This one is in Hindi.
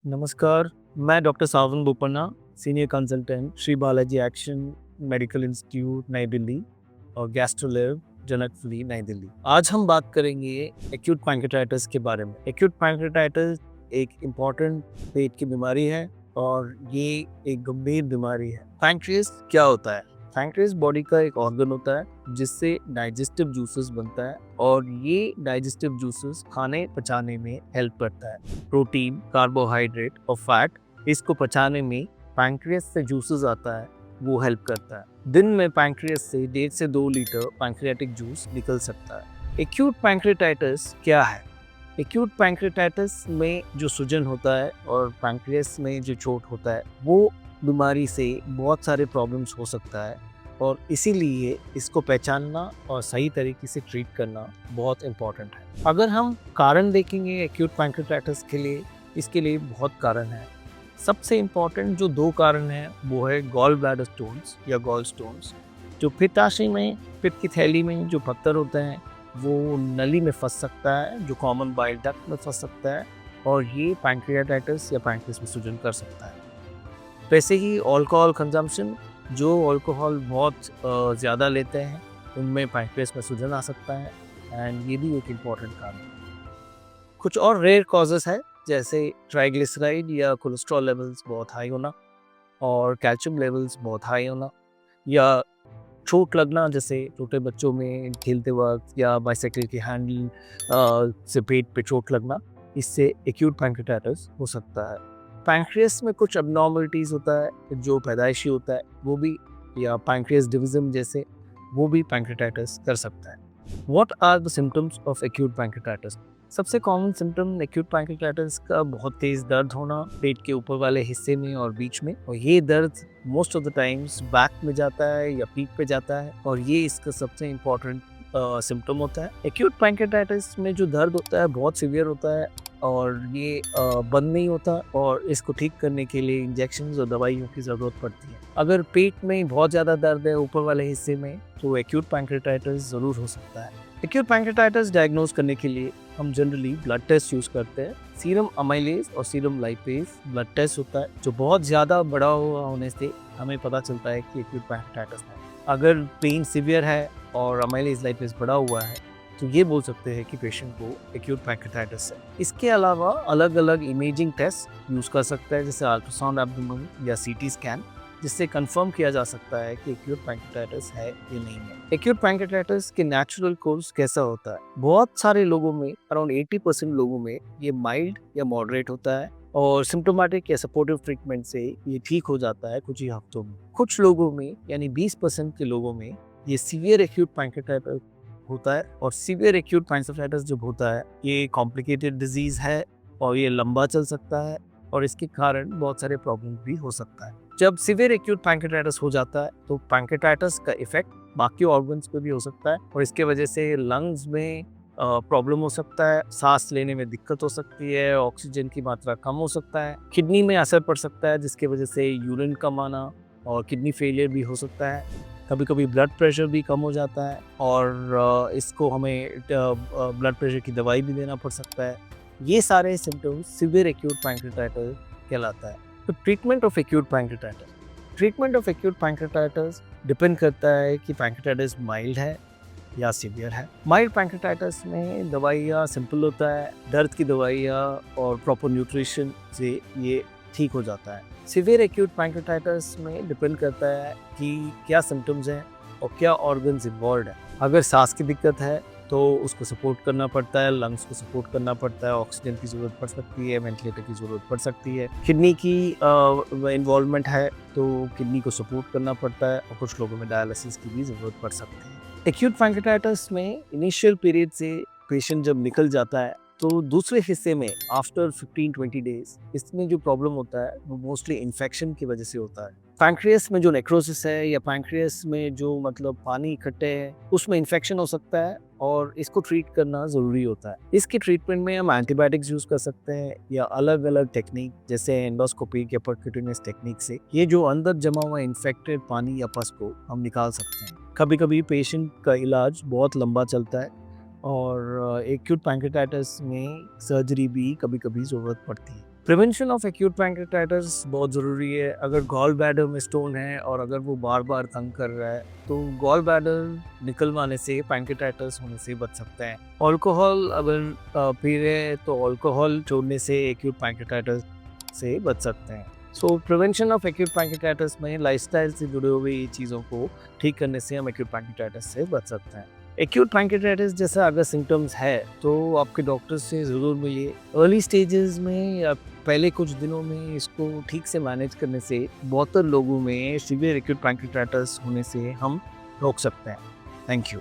नमस्कार, मैं doctor Savan Bopanna, senior consultant Shri Balaji action medical institute नई दिल्ली और गैस्ट्रोलिव जनकपुरी नई दिल्ली। आज हम बात करेंगे एक्यूट पैंक्रेटाइटिस के बारे में। एक्यूट पैंक्रेटाइटिस एक इम्पॉर्टेंट पेट की बीमारी है और ये एक गंभीर बीमारी है। पैंक्रियास क्या होता है? पैंक्रियास बॉडी का एक ऑर्गन होता है जिससे डाइजेस्टिव जूसेस बनता है और ये डाइजेस्टिव जूसेस खाने पचाने में हेल्प करता है। प्रोटीन, कार्बोहाइड्रेट और फैट इसको पचाने में पैंक्रियास से जूसेस आता है, वो हेल्प करता है। दिन में पैंक्रियास से 1.5 से 2 लीटर पैंक्रियाटिक जूस निकल सकता है। एक्यूट पैंक्रेटाइटिस क्या है? एक्यूट पैंक्रेटाइटिस में जो सूजन होता है और पैंक्रियास में जो चोट होता है, वो बीमारी से बहुत सारे प्रॉब्लम्स हो सकता है और इसीलिए इसको पहचानना और सही तरीके से ट्रीट करना बहुत इम्पॉर्टेंट है। अगर हम कारण देखेंगे एक्यूट पैंक्रेटाइटिस के लिए, इसके लिए बहुत कारण है। सबसे इम्पॉर्टेंट जो 2 कारण हैं वो है गॉल ब्लैडर स्टोन्स या गॉल स्टोन्स। जो पित्ताशय में, पित्त की थैली में जो पत्थर होते हैं वो नली में फंस सकता है, जो कॉमन बाइल डक्ट में फंस सकता है और ये पैंक्रियाटाइटिस या पैंक्रियास में सूजन कर सकता है। वैसे ही अल्कोहल कंजम्पशन, जो अल्कोहल बहुत ज़्यादा लेते हैं उनमें पैंक्रियास में सूजन आ सकता है एंड ये भी एक इम्पॉर्टेंट कारण है। कुछ और रेयर कॉजेस है जैसे ट्राइग्लिसराइड या कोलेस्ट्रॉल लेवल्स बहुत हाई होना और कैल्शियम लेवल्स बहुत हाई होना या चोट लगना, जैसे छोटे बच्चों में खेलते वक्त या बाइसाइकिल के हैंडल से पेट पे चोट लगना, इससे एक्यूट पैंक्रेटाइटिस हो सकता है। पैंक्रियास में कुछ अबनॉर्मलिटीज़ होता है जो पैदाइशी होता है वो भी, या पैंक्रियास डिविज़न जैसे, वो भी पैंक्रेटाइटिस कर सकता है। What are the symptoms of acute pancreatitis? सबसे कॉमन सिम्टम एक्यूट पैंक्रेटाइटिस का बहुत तेज़ दर्द होना पेट के ऊपर वाले हिस्से में और बीच में, और ये दर्द most of the times back में जाता है या पीठ पे जाता है और ये इसका सबसे इम्पॉर्टेंट सिम्टम होता है। एक्यूट पैंक्रेटाइटिस में जो दर्द होता है बहुत सीवियर होता है और ये बंद नहीं होता और इसको ठीक करने के लिए इंजेक्शंस और दवाइयों की ज़रूरत पड़ती है। अगर पेट में बहुत ज़्यादा दर्द है ऊपर वाले हिस्से में तो एक्यूट पैंक्रेटाइटिस ज़रूर हो सकता है। एक्यूट पैंक्रेटाइटिस डायग्नोज करने के लिए हम जनरली ब्लड टेस्ट यूज़ करते हैं। सीरम अमाइलेज और सीरम लाइपेज ब्लड टेस्ट होता है जो बहुत ज़्यादा बड़ा हुआ होने से हमें पता चलता है कि एक्यूट पैंक्रेटाइटिस है। अगर पेन सीवियर है और अमाइलेज लाइपेज बढ़ा हुआ है तो ये बोल सकते हैं कि पेशेंट को एक्यूट पैंक्रेटाइटिस है। इसके अलावा अलग अलग इमेजिंग टेस्ट यूज़ कर सकते हैं जैसे अल्ट्रासाउंड एब्डोमेन या सीटी स्कैन, जिससे कंफर्म किया जा सकता है कि एक्यूट पैंक्रेटाइटिस है या नहीं है। एक्यूट पैंक्रेटाइटिस के नेचुरल कोर्स कैसा होता है? बहुत सारे लोगों में, अराउंड 80% लोगों में ये माइल्ड या मॉडरेट होता है और सिम्टोमेटिक या सपोर्टिव ट्रीटमेंट से ये ठीक हो जाता है कुछ ही हफ्तों में। कुछ लोगों में यानी 20% के लोगों में ये सीवियर एक्यूट पैंक्रेटाइटिस होता है और सीवियर एक्यूट पैंक्रेटाइटिस जब होता है ये कॉम्प्लिकेटेड डिजीज़ है और ये लंबा चल सकता है और इसके कारण बहुत सारे प्रॉब्लम भी हो सकता है। जब सीवियर एक्यूट पैंक्रेटाइटिस हो जाता है तो पैंक्रेटाइटिस का इफेक्ट बाकी ऑर्गन्स पे भी हो सकता है और इसके वजह से लंग्स में प्रॉब्लम हो सकता है, सांस लेने में दिक्कत हो सकती है, ऑक्सीजन की मात्रा कम हो सकता है, किडनी में असर पड़ सकता है जिसके वजह से यूरिन कम आना और किडनी फेलियर भी हो सकता है। कभी कभी ब्लड प्रेशर भी कम हो जाता है और इसको हमें ब्लड प्रेशर की दवाई भी देना पड़ सकता है। ये सारे सिम्टम्स सीवियर एक्यूट पैंक्रेटाइटिस कहलाता है। तो treatment of acute pancreatitis depend करता है कि पैंक्रेटाइटिस माइल्ड है या सीवियर है। माइल्ड पैंक्रेटाइटिस में दवाइयाँ सिंपल होता है, दर्द की दवाइयाँ और प्रॉपर न्यूट्रिशन से ये ठीक हो जाता है। सीवियर एक्यूट पैंक्रेटाइटिस में डिपेंड करता है कि क्या सिम्टम्स हैं और क्या ऑर्गन्स इन्वॉल्व है। अगर सांस की दिक्कत है तो उसको सपोर्ट करना पड़ता है, लंग्स को सपोर्ट करना पड़ता है, ऑक्सीजन की ज़रूरत पड़ सकती है, वेंटिलेटर की ज़रूरत पड़ सकती है। किडनी की इन्वॉल्वमेंट है तो किडनी को सपोर्ट करना पड़ता है और कुछ लोगों में डायलिसिस की भी ज़रूरत पड़ सकती है। एक्यूट पैंक्रेटाइटिस में इनिशियल पीरियड से पेशेंट जब निकल जाता है तो दूसरे हिस्से में आफ्टर 15-20 डेज इसमें जो प्रॉब्लम होता है वो मोस्टली इन्फेक्शन की वजह से होता है। पैंक्रियास में जो नेक्रोसिस है या पैंक्रियास में जो पानी इकट्ठे है उसमें इन्फेक्शन हो सकता है और इसको ट्रीट करना ज़रूरी होता है। इसके ट्रीटमेंट में हम एंटीबायोटिक्स यूज़ कर सकते हैं या अलग अलग टेक्निक जैसे एंडोस्कोपिक या परक्यूटेनियस टेक्निक से ये जो अंदर जमा हुआ इन्फेक्टेड पानी या पस को हम निकाल सकते हैं। कभी कभी पेशेंट का इलाज बहुत लंबा चलता है और एक्यूट पैंक्रेटाइटिस में सर्जरी भी कभी कभी ज़रूरत पड़ती है। प्रिवेंशन ऑफ एक्यूट पैंक्रेटाइटिस बहुत ज़रूरी है। अगर गॉल ब्लैडर में स्टोन है और अगर वो बार बार तंग कर रहा है तो गॉल ब्लैडर निकलवाने से पैंक्रेटाइटिस होने से बच सकते हैं। अल्कोहल अगर पी रहे हैं तो अल्कोहल छोड़ने से एक्यूट पैंक्रेटाइटिस से बच सकते हैं। सो प्रिवेंशन ऑफ एक्यूट पैंक्रेटाइटिस में लाइफस्टाइल से जुड़े हुए चीज़ों को ठीक करने से हम एक्यूट पैंक्रेटाइटिस से बच सकते हैं। एक्यूट पैंक्रेटाइटिस जैसा अगर सिम्टम्स है तो आपके डॉक्टर से ज़रूर मिलिए। अर्ली स्टेजेस में या पहले कुछ दिनों में इसको ठीक से मैनेज करने से बहुत लोगों में सीवियर एक्यूट पैंक्रेटाइटिस होने से हम रोक सकते हैं। Thank you.